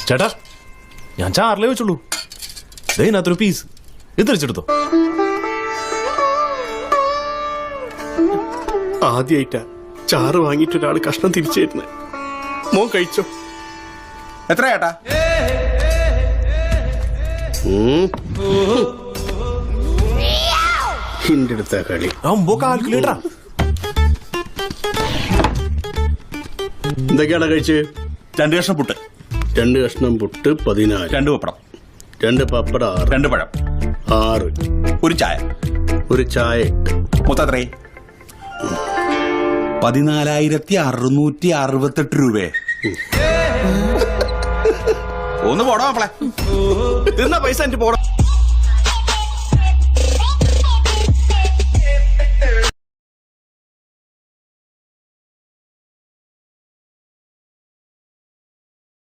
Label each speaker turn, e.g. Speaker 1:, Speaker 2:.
Speaker 1: ചേട്ടാ ഞാൻ ചാറിലേ വെച്ചുള്ളൂ. ഇതിനകത്തൊരു പീസ് ഇത് തിരിച്ചെടുത്തോ.
Speaker 2: ആദ്യമായിട്ടാ ചാറ് വാങ്ങിയിട്ട് ഒരാൾ കഷ്ണം തിരിച്ചു തരുന്നത്. മോൻ കഴിച്ചോ?
Speaker 3: എത്ര ചേട്ടാ?
Speaker 2: ഹിന്റെ അടുത്ത കളി
Speaker 1: അമ്പോ കാൽക്കുലേറ്ററാ.
Speaker 2: എന്തൊക്കെയാണ് കഴിച്ച്?
Speaker 3: 2 കഷ്ണം പുട്ട്,
Speaker 2: 2 കഷ്ണം പുട്ട് 14,
Speaker 3: 2 പപ്പടം,
Speaker 2: 2 പപ്പടം 6,
Speaker 3: 2 പഴം,
Speaker 2: 6,
Speaker 3: 1 ചായ,
Speaker 2: 1 ചായ 8.
Speaker 3: മൊത്തം എത്രേ? 14,668 രൂപയെ. ഒന്ന് പോടാ മക്കളെ.
Speaker 2: പൈസ എനിക്ക് പോടാ.